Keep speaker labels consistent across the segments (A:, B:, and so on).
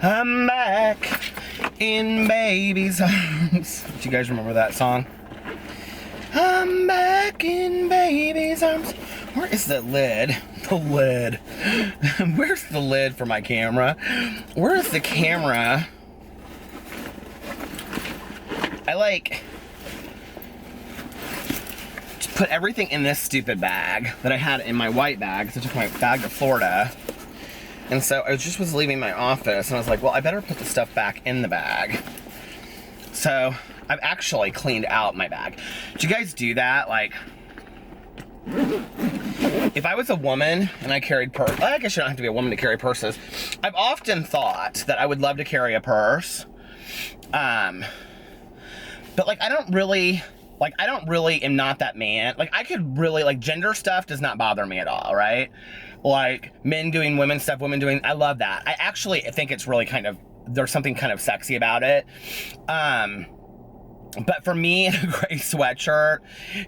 A: I'm back in baby's arms. Do you guys remember that song? I'm back in baby's arms. Where is the lid? The lid. Where's the lid for my camera? Where's the camera? I like to put everything in this stupid bag that I had in my white bag. So I took my bag to Florida. And so I just was leaving my office and I was like, well, I better put the stuff back in the bag. So I've actually cleaned out my bag. Do you guys do that? Like, if I was a woman and I carried purse, I guess you don't have to be a woman to carry purses. I've often thought that I would love to carry a purse. But like, I don't really am not that man. Like, I could really, like, gender stuff does not bother me at all, right? Like, men doing women stuff, women doing, I love that. I actually think it's really kind of, there's something kind of sexy about it. But for me, a gray sweatshirt,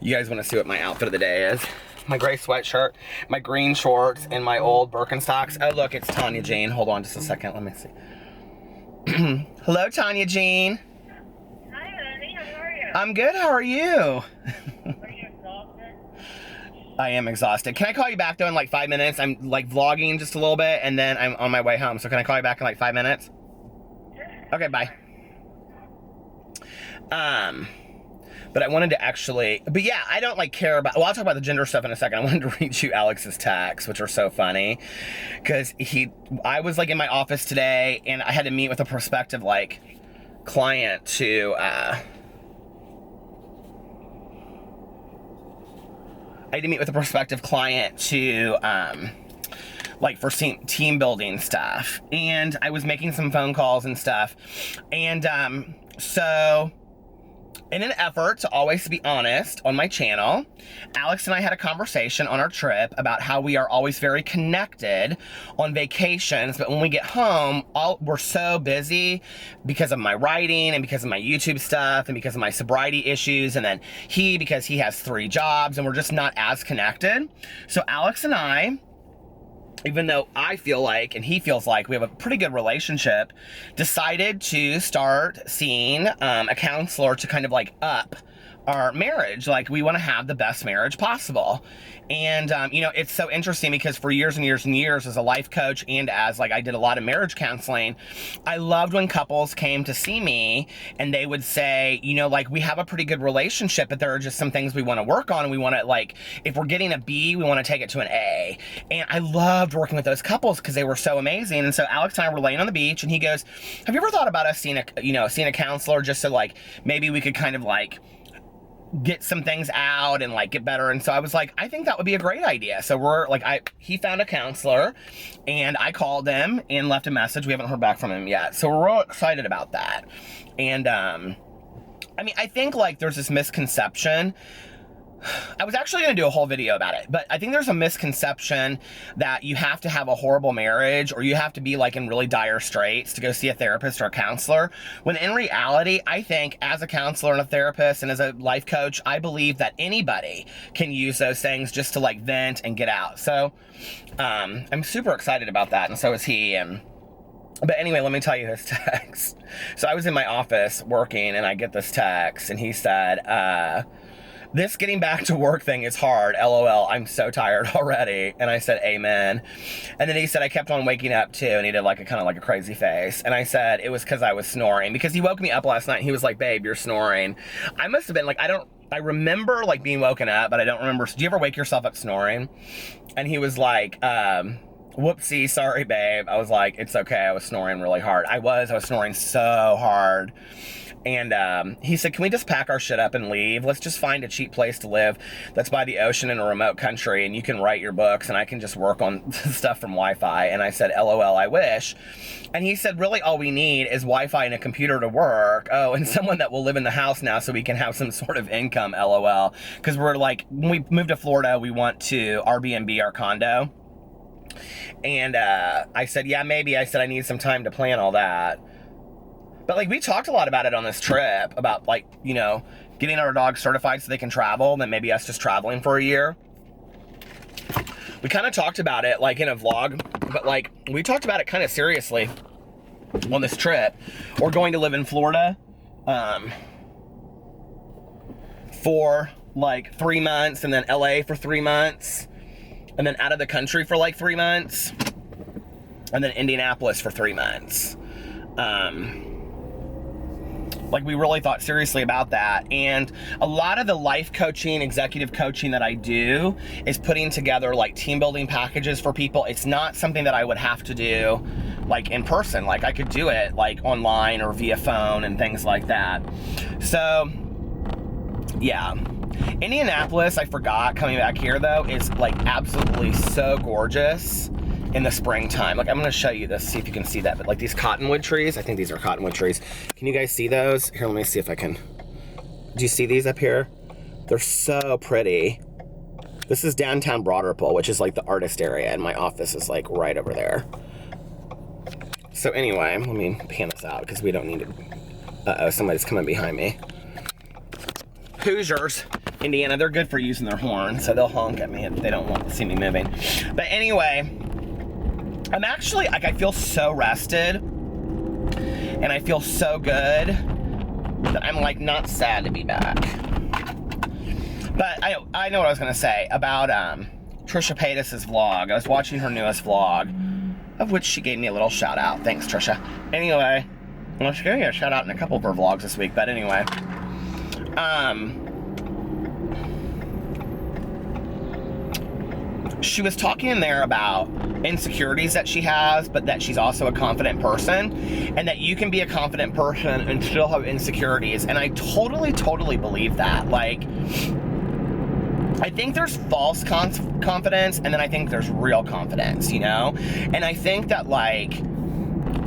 A: you guys want to see what my outfit of the day is? My gray sweatshirt, my green shorts, and my old Birkenstocks. Oh, look, it's Tanya Jean. Hold on just a second. Let me see. Hello, Tanya Jean.
B: Hi, honey. How are you?
A: I'm good. How are you?
B: Are you exhausted?
A: I am exhausted. Can I call you back, though, in like 5 minutes? I'm, like, vlogging just a little bit, and then I'm on my way home. So can I call you back in like 5 minutes?
B: Sure.
A: Okay, bye. But I wanted to actually, but yeah, I don't like care about, well, I'll talk about the gender stuff in a second. I wanted to read you Alex's texts, which are so funny, because I was like in my office today, and I had to meet with a prospective, like, client to, I had to meet with a prospective client to, like, for team building stuff, and I was making some phone calls and stuff, and, so, in an effort to always be honest on my channel, Alex and I had a conversation on our trip about how we are always very connected on vacations, but when we get home, we're so busy because of my writing and because of my YouTube stuff and because of my sobriety issues, and then because he has 3 jobs, and we're just not as connected. So Alex and I, even though I feel like, and he feels like, we have a pretty good relationship, decided to start seeing a counselor to kind of like up our marriage. Like, we want to have the best marriage possible. And, you know, it's so interesting because for years and years and years as a life coach and as, like, I did a lot of marriage counseling, I loved when couples came to see me and they would say, you know, like, we have a pretty good relationship, but there are just some things we want to work on, and we want to, like, if we're getting a B, we want to take it to an A. And I loved working with those couples because they were so amazing. And so Alex and I were laying on the beach, and he goes, have you ever thought about us seeing a counselor just so, like, maybe we could kind of, like, get some things out and like get better? And so I was like, I think that would be a great idea. So we're like, he found a counselor, and I called him and left a message. We haven't heard back from him yet. So we're real excited about that. And, I mean, I think like there's this misconception. I was actually going to do a whole video about it, but I think there's a misconception that you have to have a horrible marriage or you have to be like in really dire straits to go see a therapist or a counselor. When in reality, I think as a counselor and a therapist and as a life coach, I believe that anybody can use those things just to like vent and get out. So, I'm super excited about that, and so is he. But anyway, let me tell you his text. So I was in my office working, and I get this text, and he said, this getting back to work thing is hard. LOL, I'm so tired already. And I said, amen. And then he said, I kept on waking up too. And he did like a kind of like a crazy face. And I said, it was because I was snoring. Because he woke me up last night and he was like, babe, you're snoring. I must have been like, I remember like being woken up, but I don't remember. Do you ever wake yourself up snoring? And he was like, whoopsie, sorry, babe. I was like, it's okay. I was snoring really hard. I was snoring so hard. And he said, can we just pack our shit up and leave? Let's just find a cheap place to live that's by the ocean in a remote country, and you can write your books and I can just work on stuff from Wi-Fi. And I said, LOL, I wish. And he said, really all we need is Wi-Fi and a computer to work. Oh, and someone that will live in the house now so we can have some sort of income, LOL. Because we're like, when we move to Florida, we want to Airbnb our condo. And I said, yeah, maybe. I said, I need some time to plan all that. But, like, we talked a lot about it on this trip, about, like, you know, getting our dogs certified so they can travel, and then maybe us just traveling for a year. We kind of talked about it, like, in a vlog, but, like, we talked about it kind of seriously. on this trip, or going to live in Florida for like 3 months, and then LA for 3 months, and then out of the country for like 3 months, and then Indianapolis for 3 months. Like, we really thought seriously about that. And a lot of the life coaching, executive coaching that I do is putting together like team building packages for people. It's not something that I would have to do like in person. Like, I could do it like online or via phone and things like that. So yeah, Indianapolis, I forgot, coming back here though, is like absolutely so gorgeous in the springtime. Like, I'm gonna show you this, see if you can see that, but like these cottonwood trees, I think these are cottonwood trees. Can you guys see those? Here, let me see if I can. Do you see these up here? They're so pretty. This is downtown Broderpool, which is like the artist area, and my office is like right over there. So anyway, let me pan this out because we don't need to. Uh-oh, somebody's coming behind me. Hoosiers, Indiana, they're good for using their horn, so they'll honk at me if they don't want to see me moving. But anyway, I'm actually, like, I feel so rested, and I feel so good that I'm, like, not sad to be back. But I know what I was going to say about Trisha Paytas's vlog. I was watching her newest vlog, of which she gave me a little shout out. Thanks, Trisha. Anyway, well, she gave me a shout out in a couple of her vlogs this week, but anyway. She was talking in there about insecurities that she has, but that she's also a confident person, and that you can be a confident person and still have insecurities. And I totally believe that. Like, I think there's false confidence, and then I think there's real confidence, you know? And I think that, like,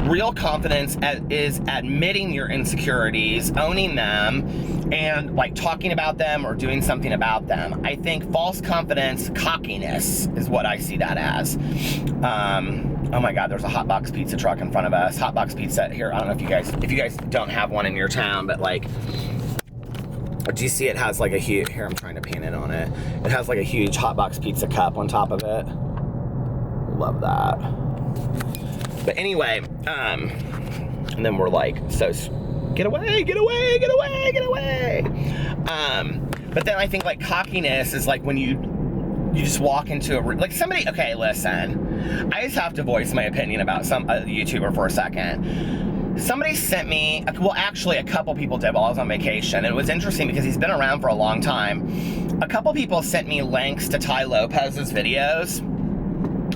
A: real confidence is admitting your insecurities, owning them, and like talking about them or doing something about them. I think false confidence, cockiness, is what I see that as. Oh my God, there's a hot box pizza truck in front of us. Hot box pizza here. I don't know if you guys don't have one in your town, but like, do you see it has like a huge, here I'm trying to pan it on it. It has like a huge hot box pizza cup on top of it. Love that. But anyway, and then we're like, so get away, get away, get away, get away. But then I think like cockiness is like when you just walk into like somebody, okay, listen, I just have to voice my opinion about some YouTuber for a second. Somebody sent me, well, actually a couple people did while I was on vacation. And it was interesting because he's been around for a long time. A couple people sent me links to Tai Lopez's videos.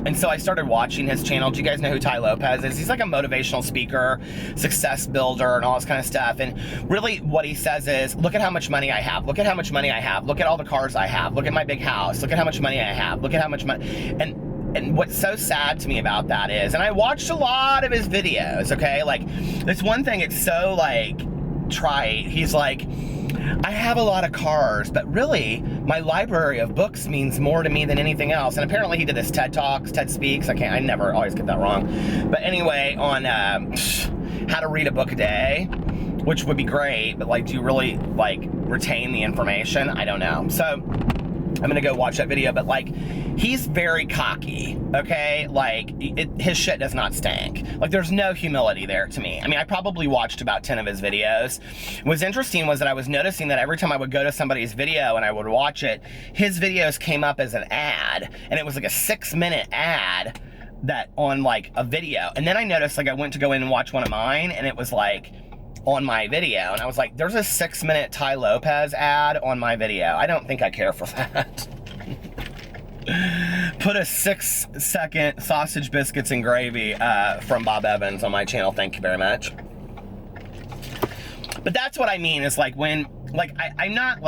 A: And so I started watching his channel. Do you guys know who Tai Lopez is? He's like a motivational speaker, success builder, and all this kind of stuff. And really what he says is, look at how much money I have. Look at how much money I have. Look at all the cars I have. Look at my big house. Look at how much money I have. Look at how much money. And what's so sad to me about that is, and I watched a lot of his videos, okay? Like, this one thing, it's so like trite. He's like, I have a lot of cars, but really, my library of books means more to me than anything else. And apparently he did this TED Talks, TED Speaks. I never always get that wrong. But anyway, on how to read a book a day, which would be great, but like, do you really like retain the information? I don't know. So I'm gonna go watch that video, but like, he's very cocky, okay? Like, his shit does not stink. Like, there's no humility there to me. I mean, I probably watched about 10 of his videos. What's interesting was that I was noticing that every time I would go to somebody's video and I would watch it, his videos came up as an ad, and it was like a 6-minute ad that on like a video. And then I noticed, like, I went to go in and watch one of mine, and it was like, on my video, and I was like, there's a 6-minute Tai Lopez ad on my video. I don't think I care for that. Put a 6-second sausage, biscuits, and gravy from Bob Evans on my channel. Thank you very much. But that's what I mean, is like when, like, I'm not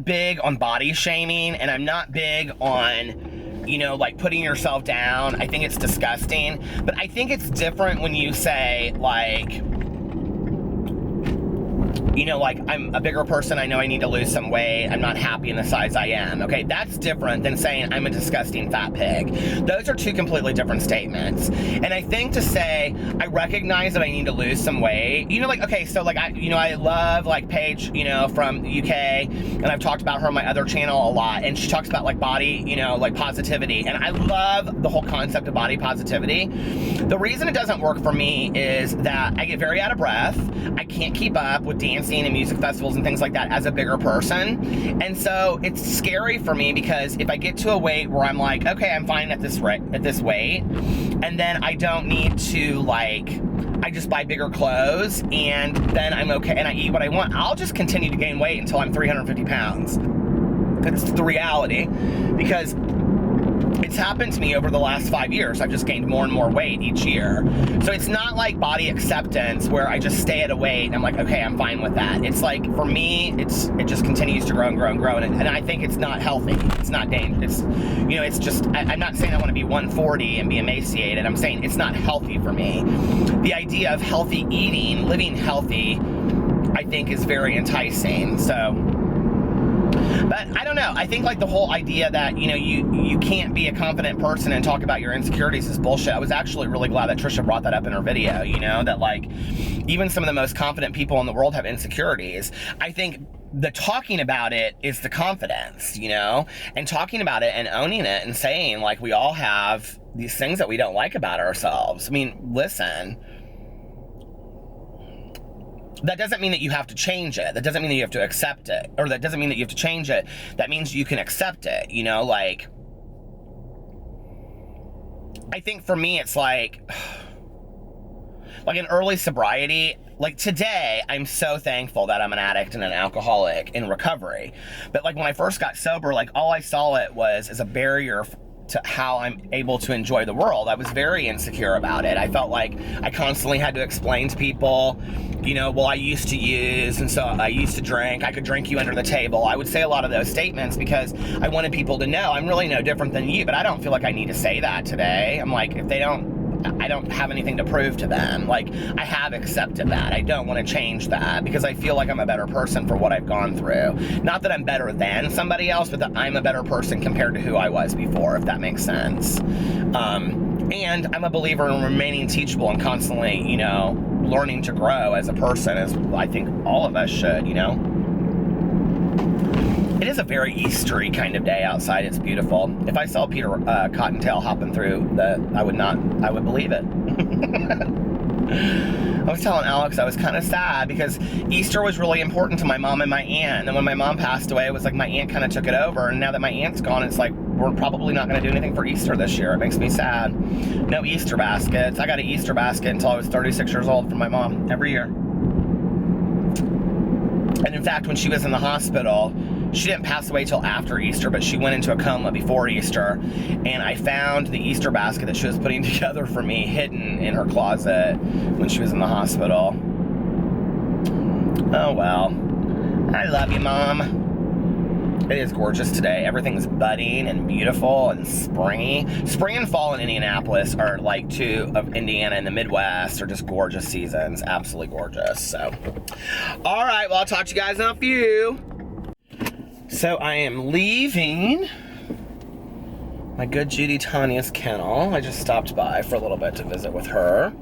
A: big on body shaming, and I'm not big on, you know, like putting yourself down. I think it's disgusting. But I think it's different when you say, like, you know, like, I'm a bigger person, I know I need to lose some weight, I'm not happy in the size I am, okay? That's different than saying I'm a disgusting fat pig. Those are two completely different statements. And I think to say, I recognize that I need to lose some weight, you know, like, okay, so like, I love like Paige, you know, from the UK, and I've talked about her on my other channel a lot, and she talks about like body, you know, like positivity, and I love the whole concept of body positivity. The reason it doesn't work for me is that I get very out of breath. I can't keep up with dancing and music festivals and things like that as a bigger person. And so it's scary for me because if I get to a weight where I'm like, okay, I'm fine at this weight, and then I don't need to, like, I just buy bigger clothes and then I'm okay and I eat what I want, I'll just continue to gain weight until I'm 350 pounds. That's the reality, because it's happened to me over the last 5 years. I've just gained more and more weight each year. So it's not like body acceptance where I just stay at a weight and I'm like, okay, I'm fine with that. It's like, for me, it just continues to grow and grow and grow. And I think it's not healthy. It's not dangerous. You know, it's just, I'm not saying I want to be 140 and be emaciated. I'm saying it's not healthy for me. The idea of healthy eating, living healthy, I think is very enticing. So, but I don't know. I think like the whole idea that, you know, you can't be a confident person and talk about your insecurities is bullshit. I was actually really glad that Trisha brought that up in her video, you know, that like even some of the most confident people in the world have insecurities. I think the talking about it is the confidence, you know, and talking about it and owning it and saying like we all have these things that we don't like about ourselves. I mean, listen. That doesn't mean that you have to change it. That doesn't mean that you have to accept it. Or that doesn't mean that you have to change it. That means you can accept it, you know, like, I think for me it's like in early sobriety, like today, I'm so thankful that I'm an addict and an alcoholic in recovery. But like when I first got sober, like all I saw it was as a barrier to how I'm able to enjoy the world. I was very insecure about it. I felt like I constantly had to explain to people, you know, well, I used to use, and so I used to drink. I could drink you under the table. I would say a lot of those statements because I wanted people to know I'm really no different than you, but I don't feel like I need to say that today. I'm like, if they don't, I don't have anything to prove to them. Like, I have accepted that. I don't want to change that because I feel like I'm a better person for what I've gone through. Not that I'm better than somebody else, but that I'm a better person compared to who I was before, if that makes sense. And I'm a believer in remaining teachable and constantly, you know, learning to grow as a person, as I think all of us should, you know. It is a very Eastery kind of day outside. It's beautiful. If I saw Peter Cottontail hopping through, I would believe it. I was telling Alex I was kind of sad because Easter was really important to my mom and my aunt. And when my mom passed away, it was like my aunt kind of took it over. And now that my aunt's gone, it's like, we're probably not going to do anything for Easter this year. It makes me sad. No Easter baskets. I got an Easter basket until I was 36 years old from my mom every year. And in fact, when she was in the hospital, she didn't pass away till after Easter, but she went into a coma before Easter, and I found the Easter basket that she was putting together for me hidden in her closet when she was in the hospital. Oh well. I love you, Mom. It is gorgeous today. Everything's budding and beautiful and springy. Spring and fall in Indianapolis are like two of Indiana and the Midwest are just gorgeous seasons. Absolutely gorgeous. So, all right. Well, I'll talk to you guys in a few. So I am leaving my good Judy Tanya's kennel. I just stopped by for a little bit to visit with her.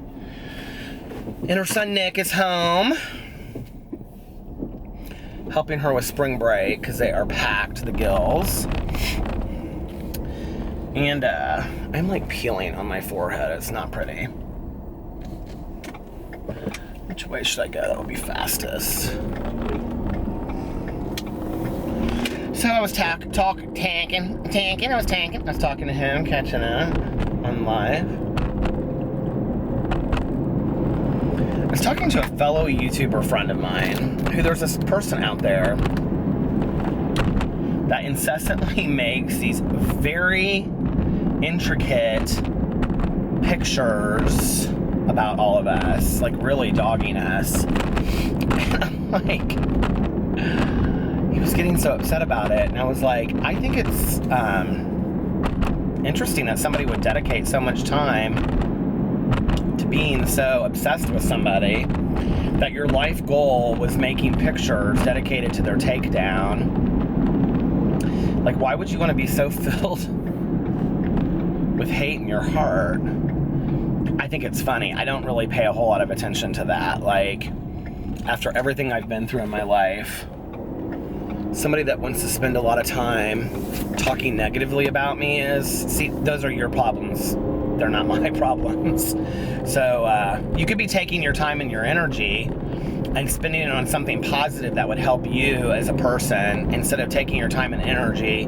A: And her son Nick is home, helping her with spring break because they are packed to the gills. And I'm like peeling on my forehead. It's not pretty. Which way should I go? That would be fastest. So I was tanking. I was talking to him, catching up on live. I was talking to a fellow YouTuber friend of mine who there's this person out there that incessantly makes these very intricate pictures about all of us, like really dogging us. And I'm like, he was getting so upset about it, and I was like, I think it's interesting that somebody would dedicate so much time to being so obsessed with somebody that your life goal was making pictures dedicated to their takedown, like, why would you want to be so filled with hate in your heart? I think it's funny. I don't really pay a whole lot of attention to that. Like, after everything I've been through in my life, somebody that wants to spend a lot of time talking negatively about me see, those are your problems. They're not my problems. So you could be taking your time and your energy and spending it on something positive that would help you as a person, instead of taking your time and energy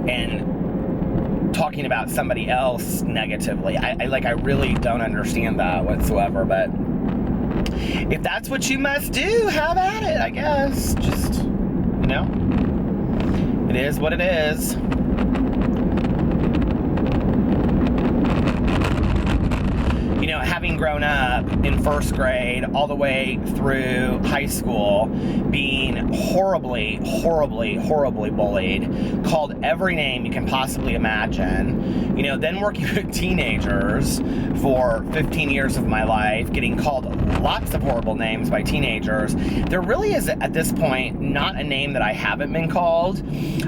A: and talking about somebody else negatively. I really don't understand that whatsoever, but if that's what you must do, have at it, I guess. Just, you know, it is what it is. You know, having grown up in first grade all the way through high school, being horribly bullied, called every name you can possibly imagine, you know, then working with teenagers for 15 years of my life, getting called lots of horrible names by teenagers, there really is, at this point, not a name that I haven't been called.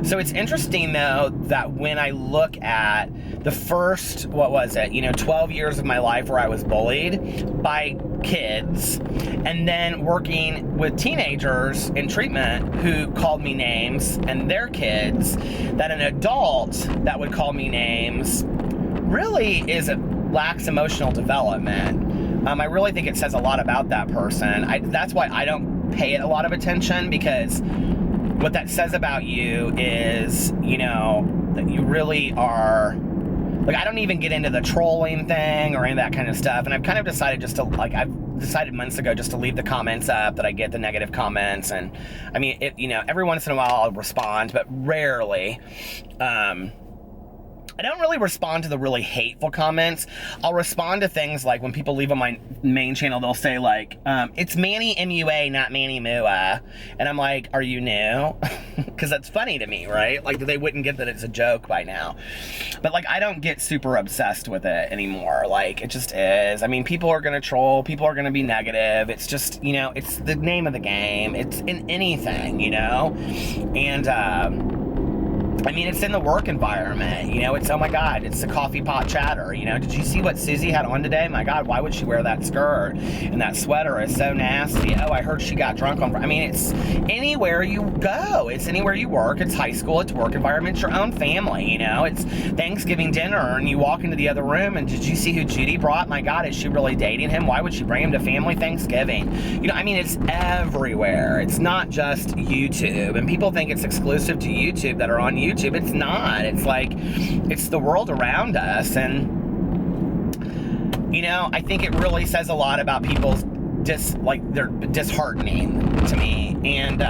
A: So it's interesting, though, that when I look at the first, 12 years of my life where I was bullied by kids, and then working with teenagers in treatment who called me names and their kids, that an adult that would call me names really lacks emotional development. I really think it says a lot about that person. That's why I don't pay it a lot of attention, because what that says about you is, you know, that you really are, like, I don't even get into the trolling thing or any of that kind of stuff. And I've kind of decided I've decided months ago just to leave the comments up, that I get the negative comments. And I mean, every once in a while I'll respond, but rarely. I don't really respond to the really hateful comments. I'll respond to things like when people leave on my main channel, they'll say like, it's Manny MUA, not Manny Mua. And I'm like, are you new? Because that's funny to me, right? Like, they wouldn't get that it's a joke by now. But like, I don't get super obsessed with it anymore. Like, it just is. I mean, people are going to troll. People are going to be negative. It's just, you know, it's the name of the game. It's in anything, you know? And, I mean, it's in the work environment, you know, it's, oh my God, it's the coffee pot chatter, you know, did you see what Susie had on today? My God, why would she wear that skirt? And that sweater is so nasty. Oh, I heard she got drunk on, I mean, it's anywhere you go, it's anywhere you work, it's high school, it's work environment, it's your own family, you know, it's Thanksgiving dinner and you walk into the other room and did you see who Judy brought? My God, is she really dating him? Why would she bring him to family Thanksgiving? You know, I mean, it's everywhere. It's not just YouTube, and people think it's exclusive to YouTube that are on YouTube. It's not. It's like, it's the world around us. And, you know, I think it really says a lot about people's they're disheartening to me. And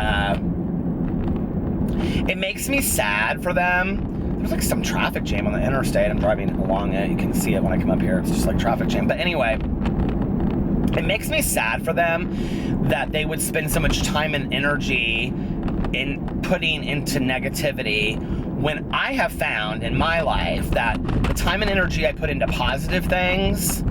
A: it makes me sad for them. There's like some traffic jam on the interstate. I'm driving along it. You can see it when I come up here. It's just like traffic jam. But anyway, it makes me sad for them that they would spend so much time and energy in putting into negativity, when I have found in my life that the time and energy I put into positive things,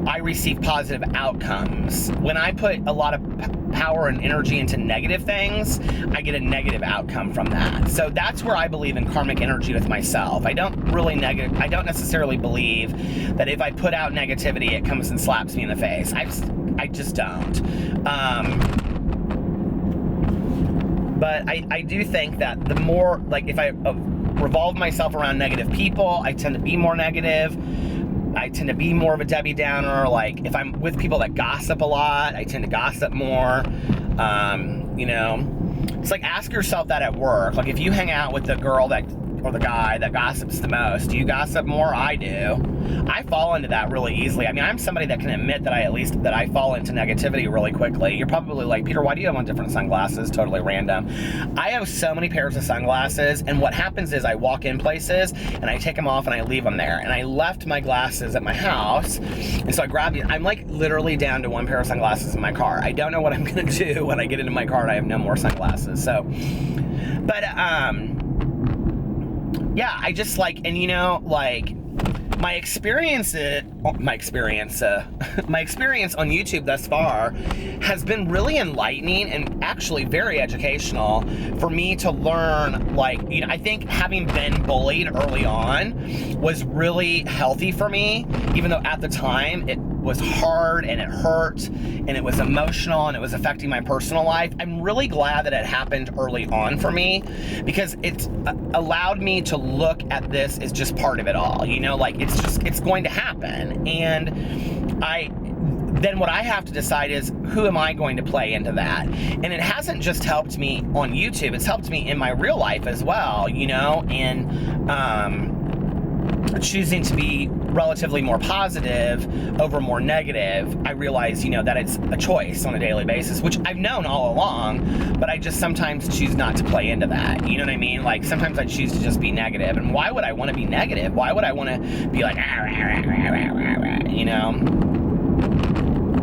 A: I receive positive outcomes. When I put a lot of power and energy into negative things, I get a negative outcome from that. So that's where I believe in karmic energy with myself. I don't necessarily believe that if I put out negativity, it comes and slaps me in the face. I just don't. But I do think that the more, like, if I revolve myself around negative people, I tend to be more negative. I tend to be more of a Debbie Downer. Like, if I'm with people that gossip a lot, I tend to gossip more. You know, it's like, ask yourself that at work. Like, if you hang out with the girl or the guy that gossips the most, do you gossip more? I do. I fall into that really easily. I mean, I'm somebody that can admit that I fall into negativity really quickly. You're probably like, Peter, why do you have on different sunglasses? Totally random. I have so many pairs of sunglasses, and what happens is I walk in places and I take them off and I leave them there. And I left my glasses at my house, and so I grabbed it. I'm like literally down to one pair of sunglasses in my car. I don't know what I'm gonna do when I get into my car and I have no more sunglasses. So, but yeah, I just like, and you know, like, my experience my experience on YouTube thus far has been really enlightening and actually very educational for me to learn. Like, you know, I think having been bullied early on was really healthy for me, even though at the time it was hard and it hurt and it was emotional and it was affecting my personal life. I'm really glad that it happened early on for me, because it's allowed me to look at this as just part of it all, you know, like it's going to happen. And then what I have to decide is, who am I going to play into that? And it hasn't just helped me on YouTube, it's helped me in my real life as well, you know, and choosing to be relatively more positive over more negative. I realize, you know, that it's a choice on a daily basis, which I've known all along, but I just sometimes choose not to play into that. You know what I mean? Like, sometimes I choose to just be negative. And why would I want to be negative? Why would I want to be like, you know?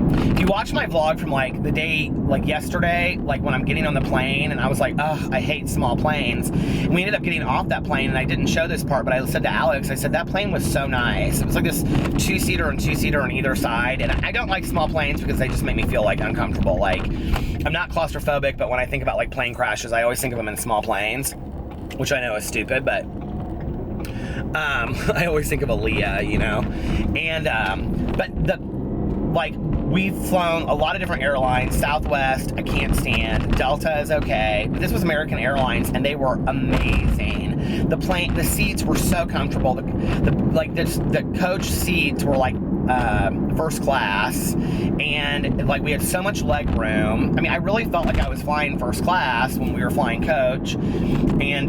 A: If you watch my vlog from like the day, like yesterday, like when I'm getting on the plane and I was like, ugh, I hate small planes. And we ended up getting off that plane, and I didn't show this part, but I said to Alex, I said, that plane was so nice. It was like this two-seater on either side. And I don't like small planes because they just make me feel like uncomfortable. Like, I'm not claustrophobic, but when I think about like plane crashes, I always think of them in small planes, which I know is stupid, but I always think of Aaliyah, you know? And, but we've flown a lot of different airlines. Southwest, I can't stand. Delta is okay. But this was American Airlines, and they were amazing. The seats were so comfortable. The coach seats were like first class, and like we had so much leg room. I mean, I really felt like I was flying first class when we were flying coach, and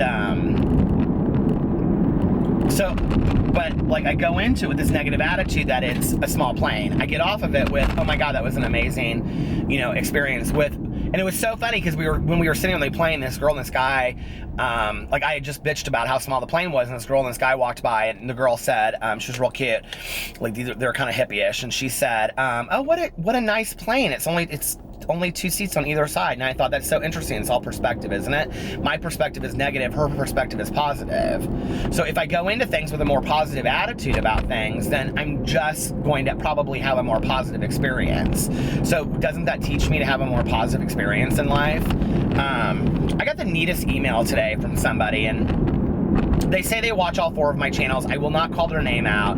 A: but like I go into it with this negative attitude that it's a small plane. I get off of it with, oh my God, that was an amazing, you know, experience with, and it was so funny because when we were sitting on the plane, this girl and this guy, like I had just bitched about how small the plane was, and this girl and this guy walked by, and the girl said, she was real cute, like they're kind of hippie-ish, and she said, oh, what a nice plane. It's only two seats on either side. And I thought, that's so interesting. It's all perspective, isn't it? My perspective is negative, her perspective is positive. So if I go into things with a more positive attitude about things, then I'm just going to probably have a more positive experience. So doesn't that teach me to have a more positive experience in life? I got the neatest email today from somebody, and they say they watch all 4 of my channels. I will not call their name out,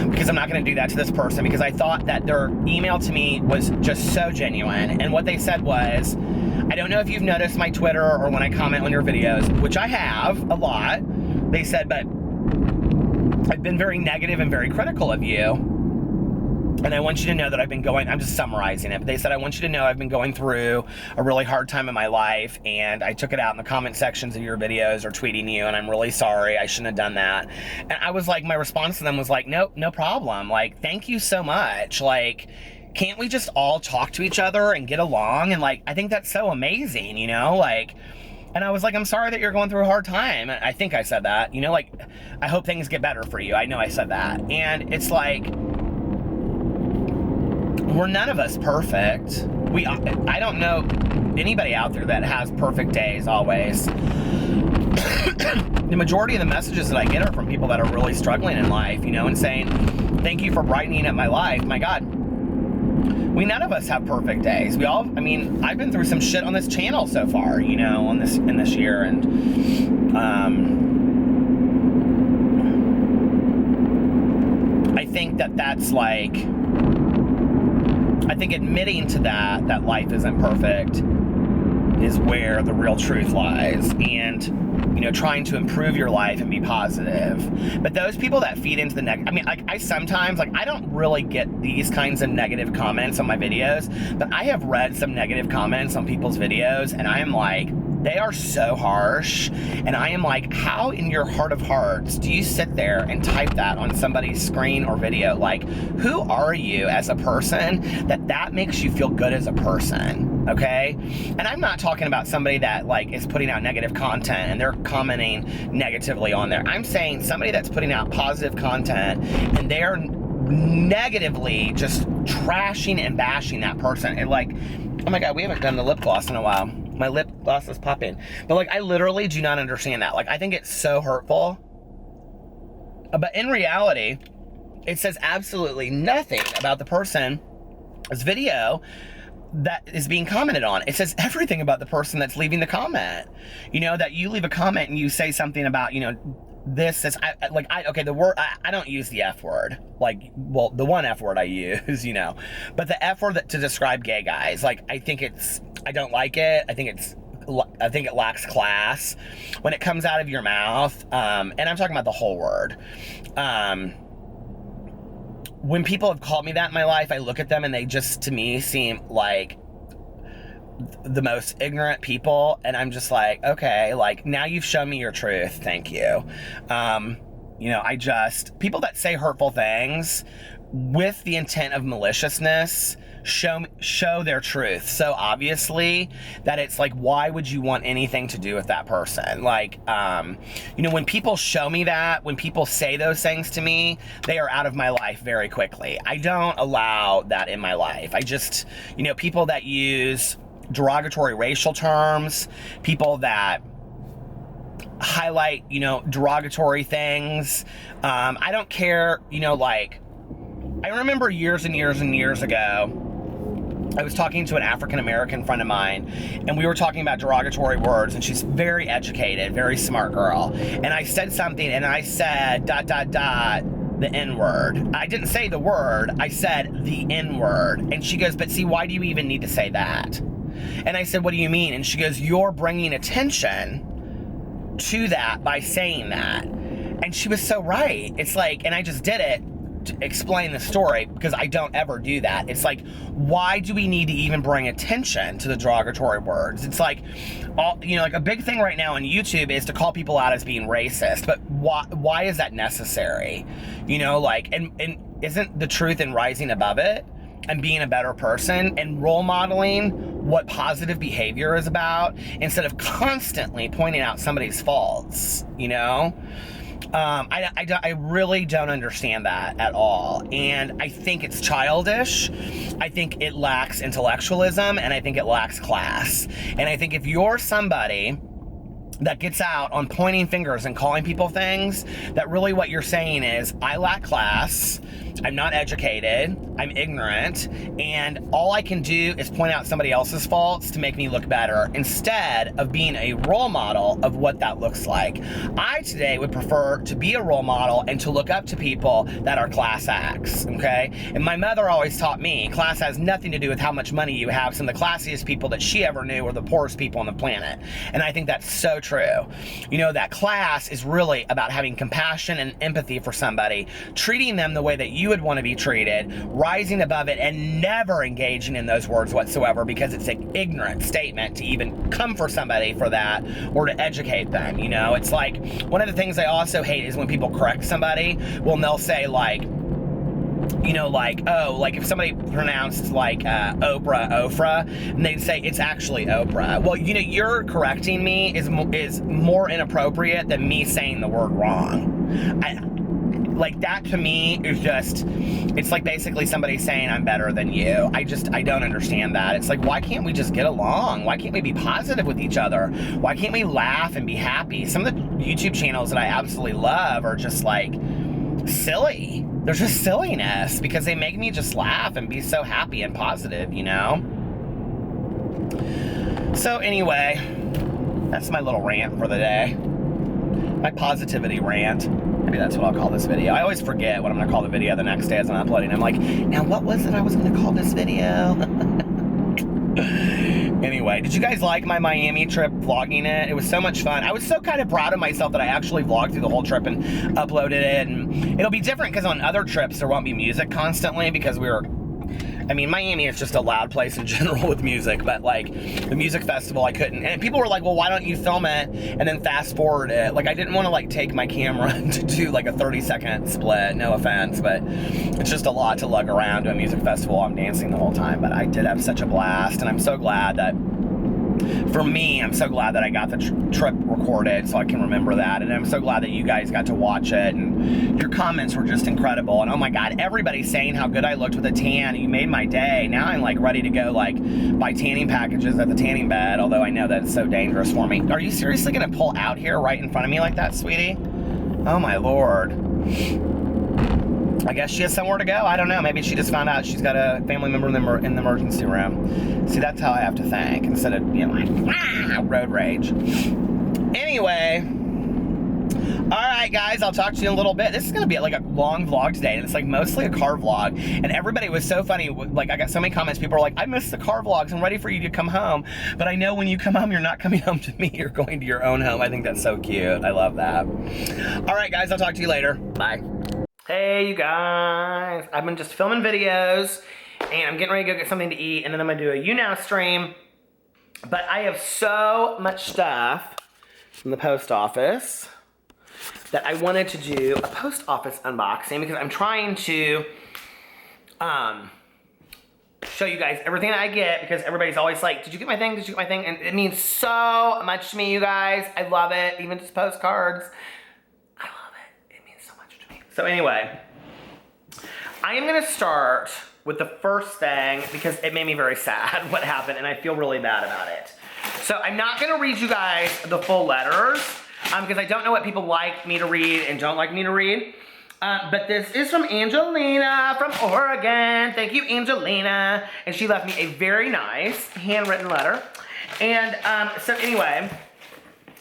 A: because I'm not going to do that to this person, because I thought that their email to me was just so genuine. And what they said was, I don't know if you've noticed my Twitter or when I comment on your videos, which I have a lot. They said, but I've been very negative and very critical of you. And I want you to know that I'm just summarizing it, but they said, I want you to know I've been going through a really hard time in my life, and I took it out in the comment sections of your videos or tweeting you, and I'm really sorry, I shouldn't have done that. And I was like, my response to them was like, nope, no problem. Like, thank you so much. Like, can't we just all talk to each other and get along? And like, I think that's so amazing, you know, like, and I was like, I'm sorry that you're going through a hard time. I think I said that, you know, like, I hope things get better for you. I know I said that. And it's like, we're none of us perfect. I don't know anybody out there that has perfect days always. The majority of the messages that I get are from people that are really struggling in life, you know, and saying, thank you for brightening up my life. My God, none of us have perfect days. I mean, I've been through some shit on this channel so far, you know, in this year, and I think that's like, I think admitting to that life isn't perfect is where the real truth lies, and, you know, trying to improve your life and be positive. But those people that feed into the negative, I mean, like, I sometimes, like, I don't really get these kinds of negative comments on my videos, but I have read some negative comments on people's videos, and I am like, they are so harsh, and I am like, how in your heart of hearts do you sit there and type that on somebody's screen or video? Like, who are you as a person that makes you feel good as a person, okay? And I'm not talking about somebody that, like, is putting out negative content and they're commenting negatively on there. I'm saying somebody that's putting out positive content and they're negatively just trashing and bashing that person. And like, oh my God, we haven't done the lip gloss in a while. My lip gloss is popping. But like, I literally do not understand that. Like, I think it's so hurtful But in reality, it says absolutely nothing about the person's video that is being commented on. It says everything about the person that's leaving the comment. You know, that you leave a comment and you say something about, you know, this is, the word, I don't use the F word. Like, well, the one F word I use, you know. But the F word to describe gay guys, like, I don't like it. I think it lacks class when it comes out of your mouth. And I'm talking about the whole word. When people have called me that in my life, I look at them and they just, to me, seem like the most ignorant people. And I'm just like, okay, like, now you've shown me your truth. Thank you. You know, people that say hurtful things with the intent of maliciousness show their truth so obviously that it's like, why would you want anything to do with that person? Like, you know, when people show me that, when people say those things to me, they are out of my life very quickly. I don't allow that in my life. I just, you know, people that use derogatory racial terms, people that highlight, you know, derogatory things. I don't care, you know, like, I remember years and years and years ago, I was talking to an African-American friend of mine, and we were talking about derogatory words, and she's very educated, very smart girl. And I said something, and I said, ... the N-word. I didn't say the word, I said the N-word. And she goes, but see, why do you even need to say that? And I said, what do you mean? And she goes, you're bringing attention to that by saying that. And she was so right. It's like, and I just did it to explain the story because I don't ever do that. It's like, why do we need to even bring attention to the derogatory words? It's like, you know, like a big thing right now on YouTube is to call people out as being racist, but why is that necessary? You know, like, and isn't the truth in rising above it and being a better person and role modeling what positive behavior is about instead of constantly pointing out somebody's faults, you know? I really don't understand that at all. And I think it's childish. I think it lacks intellectualism, and I think it lacks class. And I think if you're somebody that gets out on pointing fingers and calling people things, that really what you're saying is, I lack class, I'm not educated, I'm ignorant, and all I can do is point out somebody else's faults to make me look better instead of being a role model of what that looks like. I today would prefer to be a role model and to look up to people that are class acts, okay? And my mother always taught me, class has nothing to do with how much money you have. Some of the classiest people that she ever knew were the poorest people on the planet. And I think that's so true. You know, that class is really about having compassion and empathy for somebody, treating them the way that you would want to be treated, rising above it, and never engaging in those words whatsoever because it's an ignorant statement to even come for somebody for that or to educate them. You know, it's like, one of the things I also hate is when people correct somebody. Well, they'll say like, you know, like, oh, like if somebody pronounced like Oprah, and they'd say it's actually Oprah. Well, you know, you're correcting me is more inappropriate than me saying the word wrong. Like, that to me is just, it's like basically somebody saying I'm better than you. I don't understand that. It's like, why can't we just get along? Why can't we be positive with each other? Why can't we laugh and be happy? Some of the YouTube channels that I absolutely love are just like silly. They're just silliness because they make me just laugh and be so happy and positive, you know? So anyway, that's my little rant for the day. My positivity rant. Maybe that's what I'll call this video. I always forget what I'm going to call the video the next day as I'm uploading. I'm like, now what was it I was going to call this video? Anyway, did you guys like my Miami trip, vlogging it? It was so much fun. I was so kind of proud of myself that I actually vlogged through the whole trip and uploaded it. And it'll be different because on other trips there won't be music constantly because I mean, Miami is just a loud place in general with music, but like the music festival, I couldn't. And people were like, well, why don't you film it and then fast forward it? Like, I didn't want to like take my camera to do like a 30-second split, no offense, but it's just a lot to lug around to a music festival. I'm dancing the whole time, but I did have such a blast, and I'm so glad that, for me, I'm so glad that I got the trip recorded so I can remember that, and I'm so glad that you guys got to watch it, and your comments were just incredible, and oh my god, everybody's saying how good I looked with a tan. You made my day. Now I'm like ready to go like buy tanning packages at the tanning bed, although I know that's so dangerous for me. Are you seriously gonna pull out here right in front of me like that, sweetie? Oh my lord. I guess she has somewhere to go. I don't know. Maybe she just found out she's got a family member in the emergency room. See, that's how I have to think instead of, like, road rage. Anyway. All right, guys, I'll talk to you in a little bit. This is going to be like a long vlog today, and it's like mostly a car vlog. And everybody was so funny. Like, I got so many comments. People are like, I miss the car vlogs. I'm ready for you to come home. But I know when you come home, you're not coming home to me. You're going to your own home. I think that's so cute. I love that. All right, guys, I'll talk to you later. Bye. Hey, you guys. I've been just filming videos, and I'm getting ready to go get something to eat, and then I'm going to do a You Now stream. But I have so much stuff from the post office that I wanted to do a post office unboxing because I'm trying to show you guys everything that I get, because everybody's always like, did you get my thing? Did you get my thing? And it means so much to me, you guys. I love it. Even just postcards. I love it. It means so much to me. So anyway, I am gonna start with the first thing because it made me very sad what happened, and I feel really bad about it. So I'm not gonna read you guys the full letters, because I don't know what people like me to read and don't like me to read. But this is from Angelina from Oregon. Thank you, Angelina. And she left me a very nice handwritten letter. And so anyway,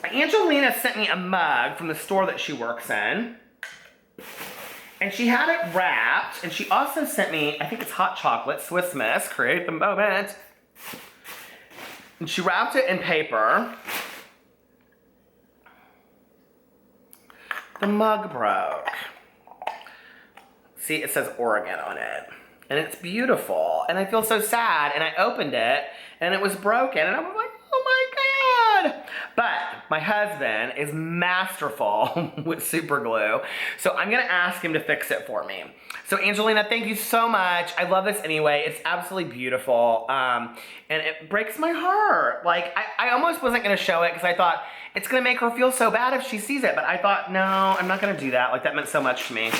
A: Angelina sent me a mug from the store that she works in. And she had it wrapped. And she also sent me, I think it's hot chocolate, Swiss Miss, create the moment. And she wrapped it in paper. The mug broke. See, it says Oregon on it. And it's beautiful. And I feel so sad. And I opened it, and it was broken. And I was like, oh my God. But my husband is masterful with super glue. So I'm going to ask him to fix it for me. So Angelina, thank you so much. I love this anyway. It's absolutely beautiful. And it breaks my heart. Like, I almost wasn't going to show it because I thought, it's gonna make her feel so bad if she sees it, but I thought, no, I'm not gonna do that. Like, that meant so much to me.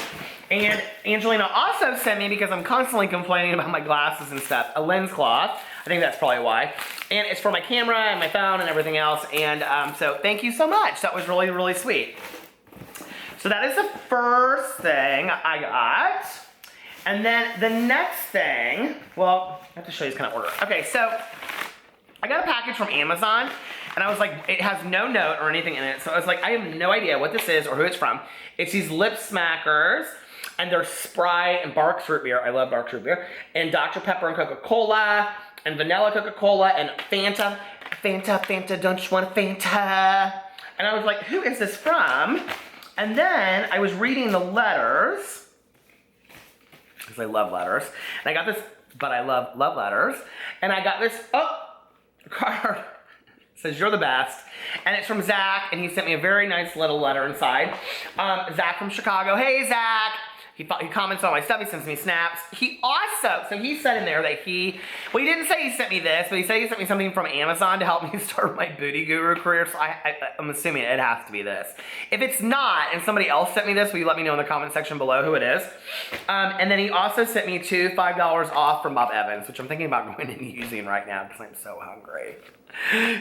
A: And Angelina also sent me, because I'm constantly complaining about my glasses and stuff, a lens cloth. I think that's probably why. And it's for my camera and my phone and everything else. And so thank you so much. That was really, really sweet. So that is the first thing I got. And then the next thing, well, I have to show you this kind of order. Okay, so I got a package from Amazon. And I was like, it has no note or anything in it. So I was like, I have no idea what this is or who it's from. It's these lip smackers. And they're Sprite and Barks root beer. I love Barks root beer. And Dr. Pepper and Coca-Cola. And vanilla Coca-Cola. And Fanta. Fanta, don't you want a Fanta? And I was like, who is this from? And then I was reading the letters. Because I love letters. And I got this, but I love letters. And I got this, card. Says, you're the best. And it's from Zach, and he sent me a very nice little letter inside. Zach from Chicago. Hey, Zach. He comments on my stuff. He sends me snaps. He also, so he said in there that he didn't say he sent me this, but he said he sent me something from Amazon to help me start my booty guru career. So I'm assuming it has to be this. If it's not, and somebody else sent me this, will you let me know in the comment section below who it is? And then he also sent me two $5 off from Bob Evans, which I'm thinking about going and using right now because I'm so hungry.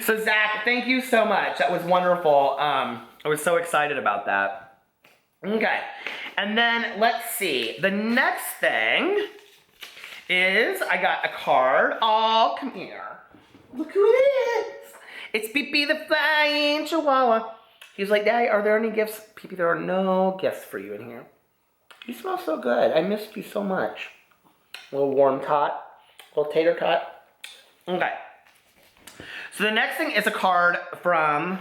A: So Zach, thank you so much. That was wonderful. I was so excited about that. Okay, and then let's see. The next thing is I got a card. Oh, come here. Look who it is. It's Pee-Pee the Flying Chihuahua. He's like, Daddy, are there any gifts? Pee-Pee, there are no gifts for you in here. You smell so good. I missed you so much. A little warm tot. A little tater tot. Okay. So the next thing is a card from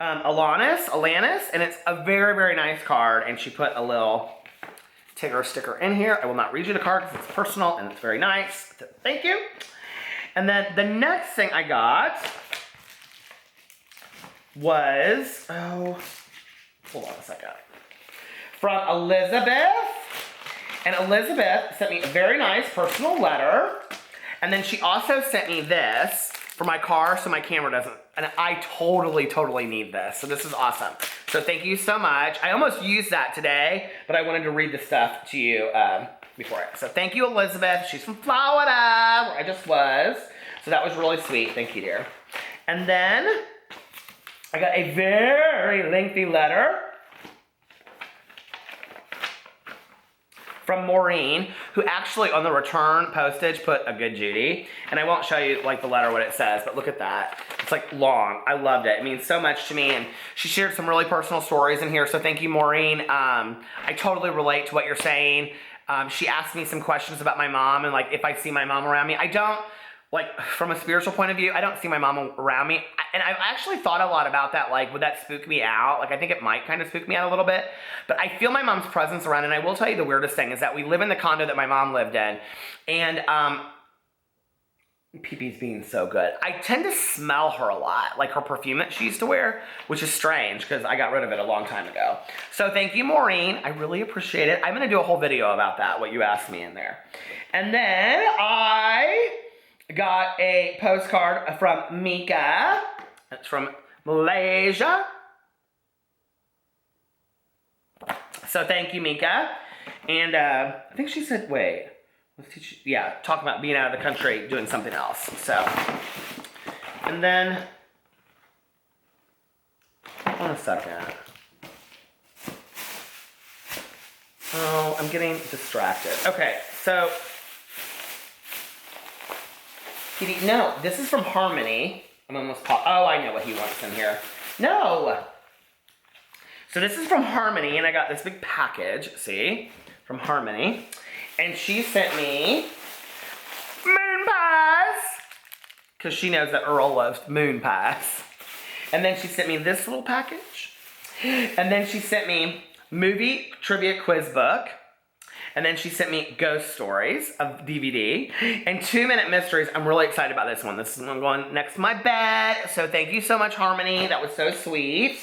A: Alanis, and it's a very, very nice card, and she put a little Tigger sticker in here. I will not read you the card because it's personal and it's very nice. So thank you. And then the next thing I got was, hold on a second. From Elizabeth. And Elizabeth sent me a very nice personal letter. And then she also sent me this for my car so my camera doesn't, and I totally need this. So this is awesome. So thank you so much. I almost used that today, but I wanted to read the stuff to you before it. So thank you, Elizabeth. She's from Florida, where I just was. So that was really sweet. Thank you, dear. And then I got a very lengthy letter from Maureen, who actually on the return postage put a good Judy. And I won't show you like the letter what it says, but look at that. It's like long. I loved it. It means so much to me. And she shared some really personal stories in here. So thank you, Maureen. I totally relate to what you're saying. She asked me some questions about my mom and like if I see my mom around me. I don't, like from a spiritual point of view, I don't see my mom around me. And I've actually thought a lot about that. Like, would that spook me out? Like, I think it might kind of spook me out a little bit. But I feel my mom's presence around. And I will tell you the weirdest thing is that we live in the condo that my mom lived in. And PP's being so good. I tend to smell her a lot, like her perfume that she used to wear, which is strange because I got rid of it a long time ago. So thank you, Maureen. I really appreciate it. I'm going to do a whole video about that, what you asked me in there. And then I got a postcard from Mika. It's from Malaysia. So thank you, Mika. And I think she said, wait. Let's teach you, yeah, talk about being out of the country, doing something else. So, and then, hold on a second. Oh, I'm getting distracted. Okay, so, no, this is from Harmony. I'm almost oh, I know what he wants in here. No! So this is from Harmony, and I got this big package, see, from Harmony. And she sent me moon pies, because she knows that Earl loves moon pies. And then she sent me this little package. And then she sent me movie trivia quiz book. And then she sent me ghost stories of DVD. And 2-minute mysteries. I'm really excited about this one. This is one going next to my bed. So thank you so much, Harmony. That was so sweet.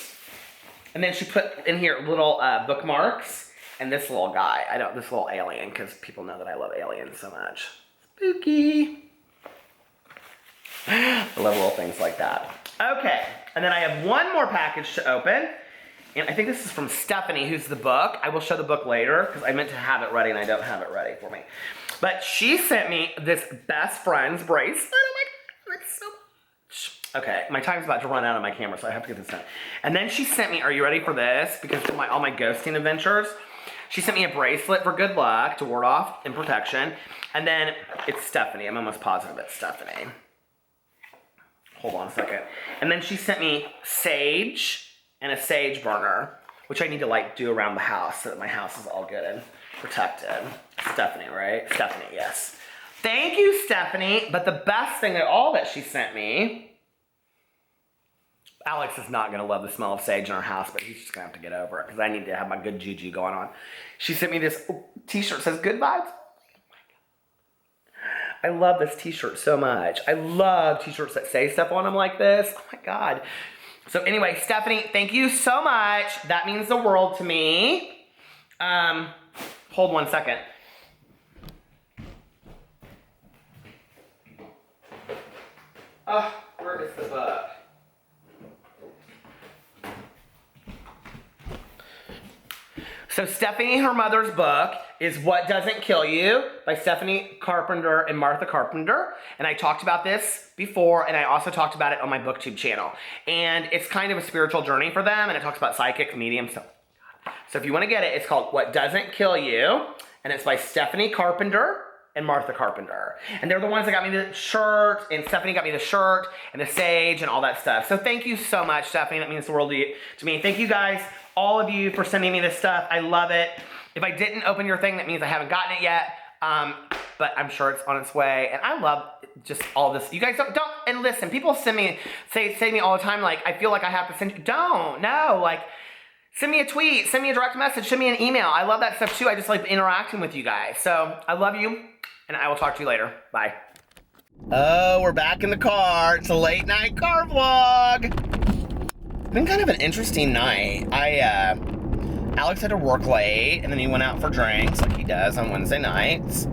A: And then she put in here little bookmarks. And this little guy, this little alien, because people know that I love aliens so much. Spooky. I love little things like that. Okay, and then I have one more package to open. And I think this is from Stephanie, who's the book. I will show the book later, because I meant to have it ready, and I don't have it ready for me. But she sent me this best friend's bracelet. Oh my God, it's so much. Okay, my time's about to run out on my camera, so I have to get this done. And then she sent me, are you ready for this? Because of all my ghosting adventures. She sent me a bracelet for good luck to ward off and protection. And then it's Stephanie. I'm almost positive it's Stephanie. Hold on a second. And then she sent me sage and a sage burner, which I need to like do around the house so that my house is all good and protected. Stephanie, right? Stephanie, yes. Thank you, Stephanie. But the best thing of all that she sent me, Alex is not going to love the smell of sage in our house, but he's just going to have to get over it because I need to have my good juju going on. She sent me this t-shirt that says good vibes. I love this t-shirt so much. I love t-shirts that say stuff on them like this. Oh my God. So anyway, Stephanie, thank you so much. That means the world to me. Hold one second. Where is the book? So Stephanie, her mother's book is What Doesn't Kill You by Stephanie Carpenter and Martha Carpenter. And I talked about this before, and I also talked about it on my BookTube channel. And it's kind of a spiritual journey for them, and it talks about psychics, mediums. So if you want to get it, it's called What Doesn't Kill You, and it's by Stephanie Carpenter and Martha Carpenter. And they're the ones that got me the shirt, and Stephanie got me the shirt, and the sage, and all that stuff. So thank you so much, Stephanie. That means the world to me. Thank you guys, all of you, for sending me this stuff. I love it. If I didn't open your thing, that means I haven't gotten it yet. But I'm sure it's on its way. And I love just all this. You guys don't, and listen, people say to me all the time, like, I feel like I have to send you. Don't, no, like, send me a tweet, send me a direct message, send me an email. I love that stuff too. I just like interacting with you guys. So I love you, and I will talk to you later. Bye. Oh, we're back in the car. It's a late night car vlog. It's been kind of an interesting night. Alex had to work late, and then he went out for drinks like he does on Wednesday nights.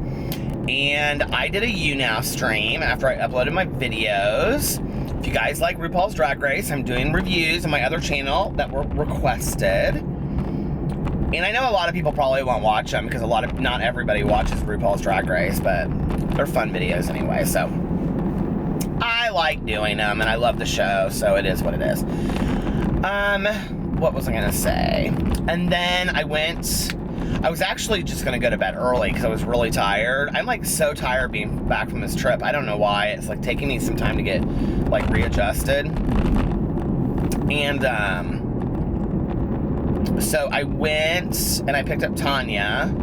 A: And I did a YouNow stream after I uploaded my videos. If you guys like RuPaul's Drag Race, I'm doing reviews on my other channel that were requested. And I know a lot of people probably won't watch them because not everybody watches RuPaul's Drag Race, but they're fun videos anyway, so I like doing them and I love the show, so it is what it is. What was I gonna say? And then I went I was actually just gonna go to bed early because I was really tired. I'm like so tired being back from this trip. I don't know why. It's like taking me some time to get like readjusted. And so I went and I picked up Tanya,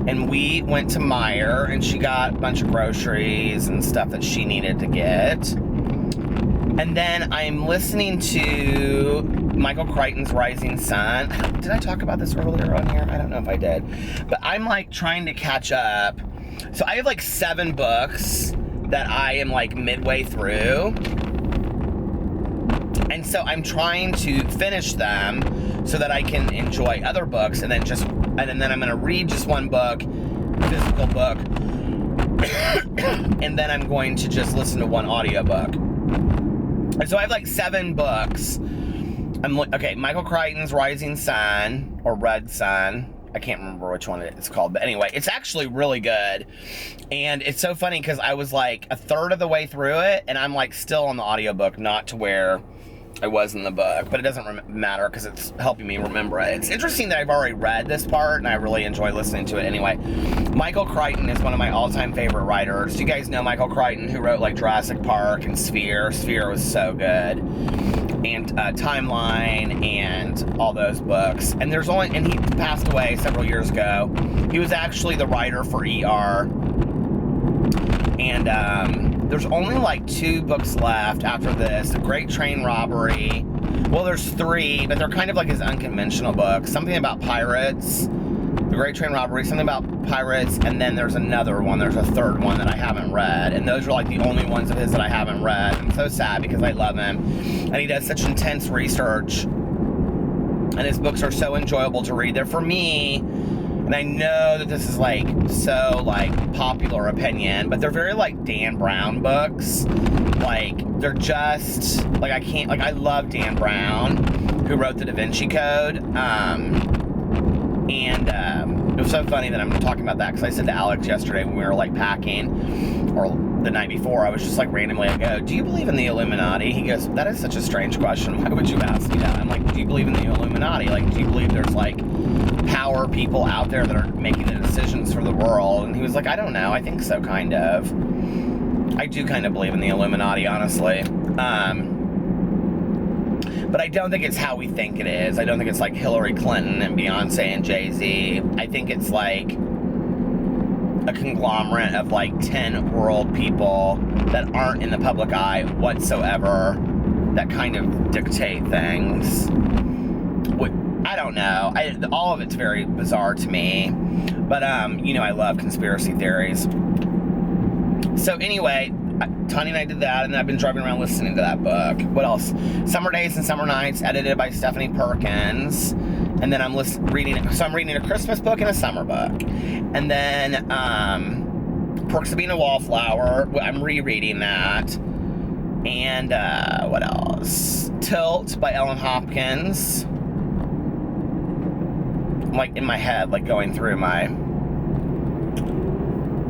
A: and we went to Meijer, and she got a bunch of groceries and stuff that she needed to get. And then I'm listening to Michael Crichton's Rising Sun. Did I talk about this earlier on here? I don't know if I did. But I'm like trying to catch up. So I have like 7 books that I am like midway through. And so I'm trying to finish them so that I can enjoy other books, and then I'm gonna read just one book, physical book, and then I'm going to just listen to one audiobook. And so I have like 7 books. Okay, Michael Crichton's Rising Sun, or Red Sun. I can't remember which one it's called, but anyway, it's actually really good. And it's so funny because I was like a third of the way through it, and I'm like still on the audiobook, not to where I was in the book, but it doesn't matter because it's helping me remember it. It's interesting that I've already read this part, and I really enjoy listening to it anyway. Michael Crichton is one of my all-time favorite writers. Do you guys know Michael Crichton, who wrote like Jurassic Park and Sphere? Sphere was so good. And Timeline and all those books. And he passed away several years ago. He was actually the writer for ER. And there's only like 2 books left after this. The Great Train Robbery. Well, there's 3, but they're kind of like his unconventional books. Something about pirates. The Great Train Robbery, something about pirates, and then there's another one. There's a 3rd one that I haven't read, and those are like the only ones of his that I haven't read. I'm so sad because I love him, and he does such intense research, and his books are so enjoyable to read. They're for me, and I know that this is like so like popular opinion, but they're very like Dan Brown books. Like they're just like I love Dan Brown, who wrote the Da Vinci Code. And it was so funny that I'm talking about that because I said to Alex yesterday when we were like packing, or the night before, I was just like randomly, I go, do you believe in the Illuminati? He goes, that is such a strange question. Why would you ask me that? I'm like, do you believe in the Illuminati? Like, do you believe there's like power people out there that are making the decisions for the world? And he was like, I don't know. I think so, kind of. I do kind of believe in the Illuminati, honestly. But I don't think it's how we think it is. I don't think it's like Hillary Clinton and Beyonce and Jay-Z. I think it's like a conglomerate of like 10 world people that aren't in the public eye whatsoever that kind of dictate things. I don't know. All of it's very bizarre to me. But, you know, I love conspiracy theories. So anyway, Tanya and I did that, and I've been driving around listening to that book. What else? Summer Days and Summer Nights, edited by Stephanie Perkins. And then I'm reading a Christmas book and a summer book. And then Perks of Being a Wallflower, I'm rereading that. And what else? Tilt by Ellen Hopkins. I'm like in my head, like going through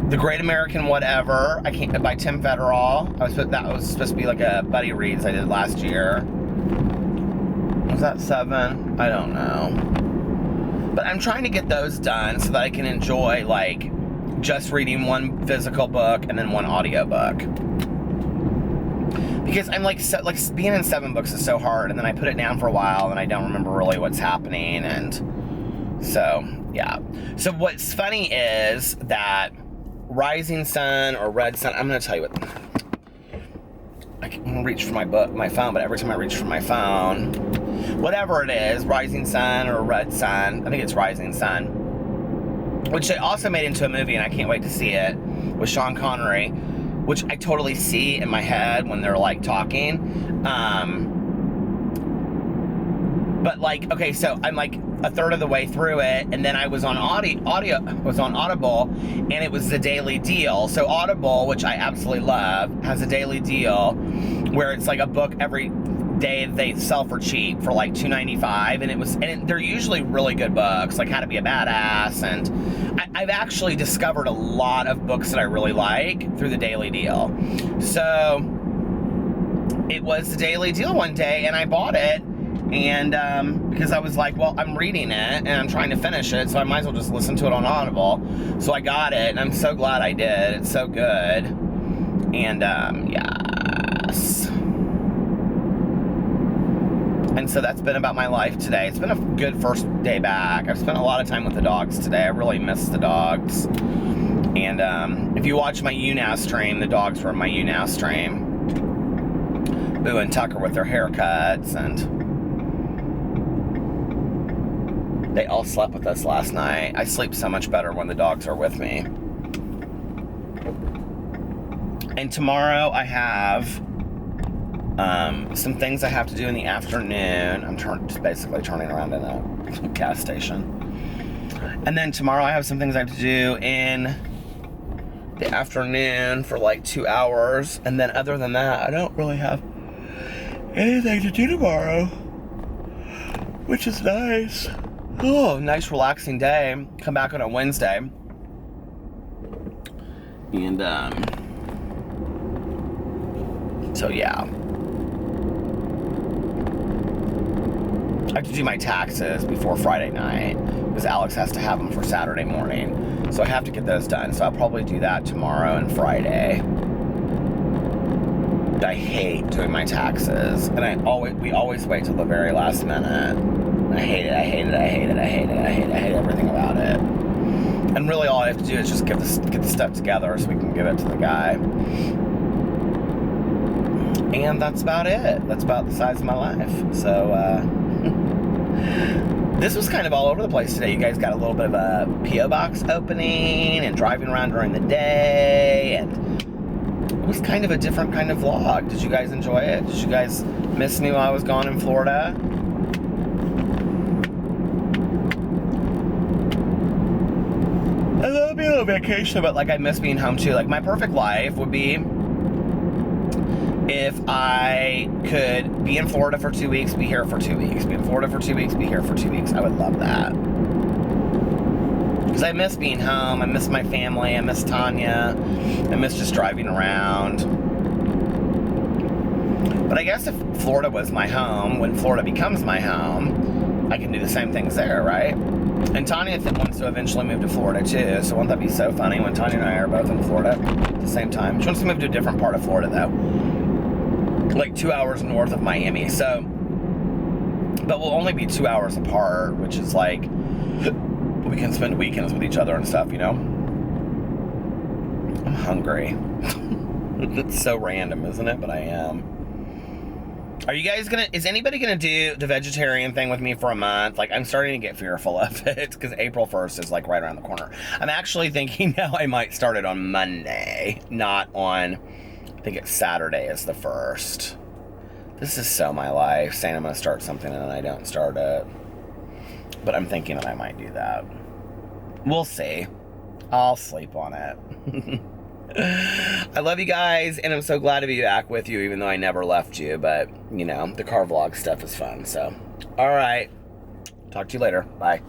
A: The Great American Whatever, by Tim Federall. That was supposed to be like a buddy reads I did last year. Was that 7? I don't know. But I'm trying to get those done so that I can enjoy like just reading one physical book and then one audiobook. Because I'm like being in 7 books is so hard, and then I put it down for a while and I don't remember really what's happening, and so yeah. So what's funny is that Rising Sun or Red Sun, I'm going to tell you what, I can reach for my phone, but every time I reach for my phone, whatever it is, Rising Sun or Red Sun, I think it's Rising Sun, which they also made into a movie, and I can't wait to see it, with Sean Connery, which I totally see in my head when they're like talking. But like, okay, so I'm like a third of the way through it, and then I was on Audible, and it was the daily deal. So Audible, which I absolutely love, has a daily deal where it's like a book every day they sell for cheap for like $2.95, and they're usually really good books, like How to Be a Badass, and I've actually discovered a lot of books that I really like through the daily deal. So it was the daily deal one day, and I bought it. And because I was like, well, I'm reading it and I'm trying to finish it, so I might as well just listen to it on Audible. So I got it, and I'm so glad I did. It's so good. And yes. And so that's been about my life today. It's been a good first day back. I've spent a lot of time with the dogs today. I really miss the dogs. And if you watch my YouNow stream, the dogs were in my YouNow stream. Boo and Tucker with their haircuts, and they all slept with us last night. I sleep so much better when the dogs are with me. And tomorrow I have some things I have to do in the afternoon. I'm basically turning around in a gas station. And then tomorrow I have some things I have to do in the afternoon for like 2 hours. And then other than that, I don't really have anything to do tomorrow, which is nice. Oh, nice relaxing day. Come back on a Wednesday. And so yeah. I have to do my taxes before Friday night because Alex has to have them for Saturday morning. So I have to get those done. So I'll probably do that tomorrow and Friday. I hate doing my taxes, and we always wait till the very last minute. I hate it. I hate everything about it. And really, all I have to do is just get the stuff together so we can give it to the guy. And that's about it. That's about the size of my life. So this was kind of all over the place today. You guys got a little bit of a P.O. box opening and driving around during the day, and it was kind of a different kind of vlog. Did you guys enjoy it? Did you guys miss me while I was gone in Florida? I love being on vacation, but like I miss being home too. Like my perfect life would be if I could be in Florida for 2 weeks, be here for 2 weeks. Be in Florida for 2 weeks, be here for 2 weeks. I would love that. Because I miss being home. I miss my family. I miss Tanya. I miss just driving around. But I guess if Florida was my home, when Florida becomes my home, I can do the same things there, right? And Tanya wants to eventually move to Florida too. So won't that be so funny when Tanya and I are both in Florida at the same time? She wants to move to a different part of Florida though. Like 2 hours north of Miami. So, but we'll only be 2 hours apart, which is like, we can spend weekends with each other and stuff, you know? I'm hungry. It's so random, isn't it? But I am. Are you guys is anybody gonna do the vegetarian thing with me for a month? Like, I'm starting to get fearful of it, because April 1st is like right around the corner. I'm actually thinking now I might start it on Monday, not on, I think it's Saturday is the 1st. This is so my life, saying I'm gonna start something and then I don't start it. But I'm thinking that I might do that. We'll see. I'll sleep on it. I love you guys, and I'm so glad to be back with you, even though I never left you. But, you know, the car vlog stuff is fun. So, all right. Talk to you later. Bye.